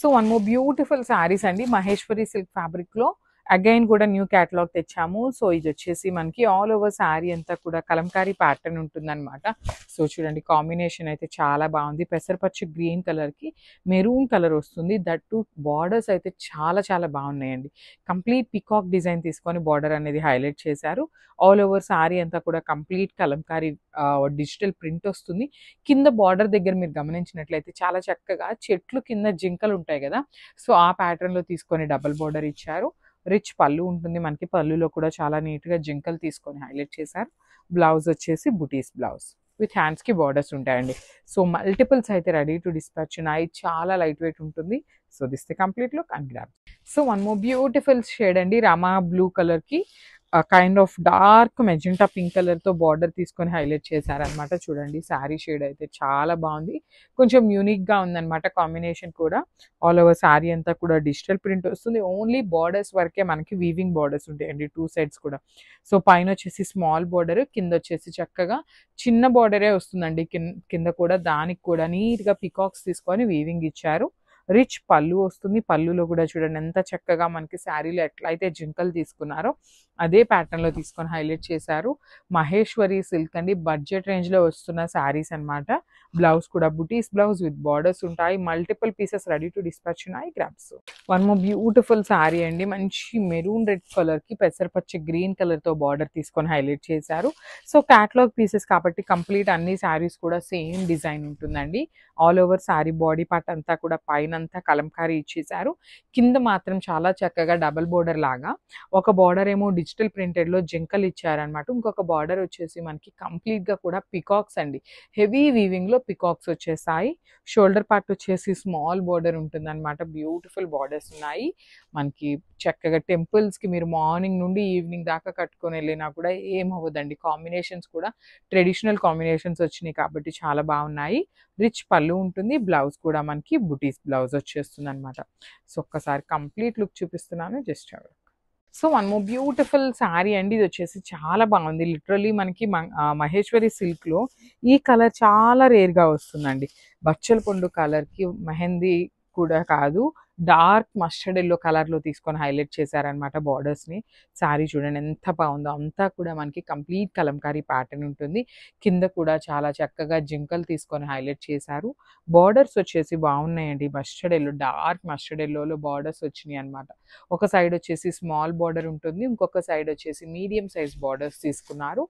So one more beautiful saris అండి Maheshwari silk fabric లో again కూడా న్యూ క్యాటలాగ్ తెచ్చాము. సో ఇది వచ్చేసి మనకి ఆల్ ఓవర్ శారీ అంతా కూడా కలంకారీ ప్యాటర్న్ ఉంటుందన్నమాట. సో చూడండి కాంబినేషన్ అయితే చాలా బాగుంది. పెసరపచ్చి గ్రీన్ కలర్ కి మెరూన్ కలర్ వస్తుంది. దట్ టు బార్డర్స్ అయితే చాలా చాలా బాగున్నాయండి. కంప్లీట్ పికాక్ డిజైన్ తీసుకొని బార్డర్ అనేది హైలైట్ చేశారు. ఆల్ ఓవర్ శారీ అంతా కూడా కంప్లీట్ కలంకారీ డిజిటల్ ప్రింట్ వస్తుంది. కింద బార్డర్ దగ్గర మీరు గమనించినట్లయితే చాలా చక్కగా చెట్లు కింద జింకలు ఉంటాయి కదా, సో ఆ ప్యాటర్న్ లో తీసుకొని డబుల్ బార్డర్ ఇచ్చారు. రిచ్ పళ్ళు ఉంటుంది మనకి. పళ్ళులో కూడా చాలా నీట్ గా జింకలు తీసుకొని హైలైట్ చేశారు. బ్లౌజ్ వచ్చేసి బుటీస్ బ్లౌజ్ విత్ హ్యాండ్స్ కి బార్డర్స్ ఉంటాయండి. సో మల్టిపుల్స్ అయితే రెడీ టు డిస్పాచ్ ఉన్నాయి. చాలా లైట్ వెయిట్ ఉంటుంది. So this the complete look and grab. So one more beautiful shade అండి రామా బ్లూ కలర్ కి kind of dark magenta pink colour తో border తీసుకొని హైలైట్ చేశారనమాట. చూడండి శారీ షేడ్ అయితే చాలా బాగుంది. కొంచెం యూనిక్ గా ఉందన్నమాట కాంబినేషన్ కూడా. ఆల్ ఓవర్ శారీ అంతా కూడా డిజిటల్ ప్రింట్ వస్తుంది. ఓన్లీ బార్డర్స్ వరకే మనకి వీవింగ్ బార్డర్స్ ఉంటాయండి టూ సైడ్స్ కూడా. సో పైన వచ్చేసి స్మాల్ బార్డర్, కింద వచ్చేసి చక్కగా చిన్న బార్డరే వస్తుందండి. కింద కూడా దానికి కూడా నీట్ గా పికాక్స్ తీసుకొని వీవింగ్ ఇచ్చారు. రిచ్ పళ్ళు వస్తుంది. పళ్ళులో కూడా చూడండి ఎంత చక్కగా మనకి శారీలో ఎట్లయితే జింకలు తీసుకున్నారో అదే ప్యాటర్న్ లో తీసుకొని హైలైట్ చేశారు. మహేశ్వరి సిల్క్ అండి, బడ్జెట్ రేంజ్ లో వస్తున్న శారీస్ అన్నమాట. బ్లౌజ్ కూడా బుటీస్ బ్లౌజ్ విత్ బార్డర్స్ ఉంటాయి. Multiple pieces ready to dispatch ఉన్నాయి. గ్రాబ్స్. వన్ మోర్ బ్యూటిఫుల్ శారీ అండి, మంచి మెరూన్ రెడ్ కలర్ కి పెసరపచ్చి గ్రీన్ కలర్ తో బార్డర్ తీసుకొని హైలైట్ చేశారు. సో క్యాటలాగ్ పీసెస్ కాబట్టి కంప్లీట్ అన్ని శారీస్ కూడా సేమ్ డిజైన్ ఉంటుందండి. All over sari body part అంతా కూడా పైన అంతా కలంకారీ ఇచ్చేసారు. కింద మాత్రం చాలా చక్కగా డబల్ బోర్డర్ లాగా ఒక బార్డర్ ఏమో డిజిటల్ ప్రింటెడ్ లో జింకలు ఇచ్చారనమాట. ఇంకొక బార్డర్ వచ్చేసి మనకి కంప్లీట్ గా కూడా పికాక్స్ అండి. హెవీ వీవింగ్ లో పికాక్స్ వచ్చేసాయి. షోల్డర్ పార్ట్ వచ్చేసి స్మాల్ బార్డర్ ఉంటుంది అనమాట. బ్యూటిఫుల్ బార్డర్స్ ఉన్నాయి మనకి. చక్కగా టెంపుల్స్ కి మీరు మార్నింగ్ నుండి ఈవినింగ్ దాకా కట్టుకొని వెళ్ళినా కూడా ఏం అవ్వదండి. కాంబినేషన్స్ కూడా ట్రెడిషనల్ కాంబినేషన్స్ వచ్చినాయి కాబట్టి చాలా బాగున్నాయి. రిచ్ పళ్ళు ఉంటుంది. బ్లౌజ్ కూడా మనకి బుటీస్ బ్లౌజ్ వచ్చేస్తుంది అనమాట. సో ఒక్కసారి కంప్లీట్ లుక్ చూపిస్తున్నాను, just so one more beautiful sari అండి. ఇది వచ్చేసి చాలా బాగుంది. లిటరలీ మనకి మహేశ్వరి సిల్క్ లో ఈ కలర్ చాలా రేర్ గా వస్తుందండి. బచ్చల పండు కలర్ కి మెహందీ కూడా కాదు, డార్క్ మస్టర్డ్ ఎల్లో కలర్ లో తీసుకొని హైలైట్ చేశారనమాట బార్డర్స్ ని. శారీ చూడండి ఎంత బాగుందో. అంతా కూడా మనకి కంప్లీట్ కలంకారీ ప్యాటర్న్ ఉంటుంది. కింద కూడా చాలా చక్కగా జింకలు తీసుకొని హైలైట్ చేశారు. బార్డర్స్ వచ్చేసి బాగున్నాయండి. మస్టర్డ్ ఎల్లో, డార్క్ మస్టర్డ్ ఎల్లోలో బార్డర్స్ వచ్చినాయి అనమాట. ఒక సైడ్ వచ్చేసి స్మాల్ బార్డర్ ఉంటుంది, ఇంకొక సైడ్ వచ్చేసి మీడియం సైజ్ బార్డర్స్ తీసుకున్నారు.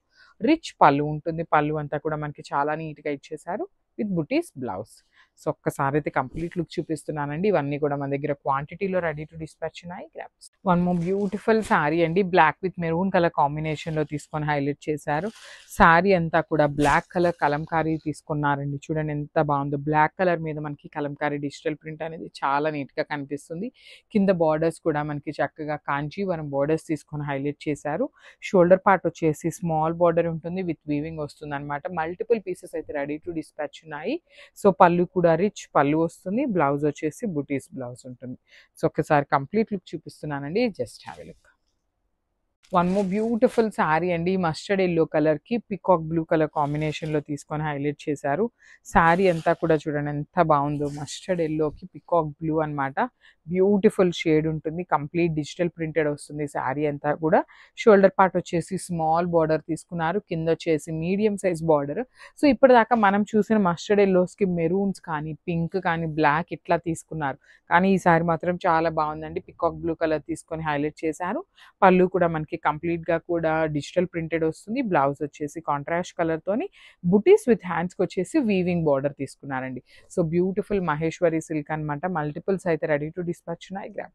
రిచ్ పళ్ళు ఉంటుంది. పళ్ళు అంతా కూడా మనకి చాలా నీట్ గా ఇచ్చేసారు విత్ బుటీస్ బ్లౌజ్. సో ఒక్కసారి అయితే కంప్లీట్ లుక్ చూపిస్తున్నానండి. ఇవన్నీ కూడా మన దగ్గర క్వాంటిటీలో రెడీ టు డిస్పాచ్ ఉన్నాయి. గ్రాబ్స్. వన్ మోర్ బ్యూటిఫుల్ శారీ అండి, black with maroon colour combination లో తీసుకొని హైలైట్ చేశారు. శారీ అంతా కూడా బ్లాక్ కలర్ కలంకారీ తీసుకున్నారండి. చూడండి ఎంత బాగుందో. బ్లాక్ కలర్ మీద మనకి కలంకారీ డిజిటల్ ప్రింట్ అనేది చాలా నీట్ గా కనిపిస్తుంది. కింద బార్డర్స్ కూడా మనకి చక్కగా కాంచీవరం బార్డర్స్ తీసుకొని హైలైట్ చేశారు. షోల్డర్ పార్ట్ వచ్చేసి స్మాల్ బార్డర్ ఉంటుంది విత్ వీవింగ్ వస్తుంది అనమాట. మల్టిపుల్ పీసెస్ అయితే రెడీ టు డిస్పాచ్ ఉన్నాయి. సో పళ్ళు కూడా రిచ్ పళ్ళు వస్తుంది. బ్లౌజ్ వచ్చేసి బుటీస్ బ్లౌజ్ ఉంటుంది. సో ఒకసారి కంప్లీట్ లుక్ చూపిస్తున్నానండి, just have a look. One more beautiful sari అండి, మస్టర్డ్ ఎల్లో కలర్ కి పికాక్ బ్లూ కలర్ కాంబినేషన్ లో తీసుకొని హైలైట్ చేశారు. శారీ అంతా కూడా చూడండి ఎంత బాగుందో. మస్టర్డ్ ఎల్లోకి పికాక్ బ్లూ అన్నమాట. బ్యూటిఫుల్ షేడ్ ఉంటుంది. కంప్లీట్ డిజిటల్ ప్రింటెడ్ వస్తుంది శారీ అంతా కూడా. షోల్డర్ పార్ట్ వచ్చేసి స్మాల్ బార్డర్ తీసుకున్నారు. కింద వచ్చేసి మీడియం సైజ్ బార్డర్. సో ఇప్పటిదాకా మనం చూసిన మస్టర్డ్ ఎల్లోస్ కి మెరూన్స్ కానీ పింక్ కానీ బ్లాక్ ఇట్లా తీసుకున్నారు, కానీ ఈ శారీ మాత్రం చాలా బాగుందండి. పికాక్ బ్లూ కలర్ తీసుకొని హైలైట్ చేశారు. పళ్ళు కూడా మనకి కంప్లీట్ గా కూడా డిజిటల్ ప్రింటెడ్ వస్తుంది. బ్లౌజ్ వచ్చేసి కాంట్రాస్ట్ కలర్ తోని బుటీస్ విత్ హ్యాండ్స్ కి వచ్చేసి వీవింగ్ బార్డర్ తీసుకున్నారండి. సో బ్యూటిఫుల్ మహేశ్వరి సిల్క్ అన్నమాట. మల్టిపుల్స్ అయితే రెడీ టు డిస్పాచ్ ఉన్నాయి. గ్రాబ్.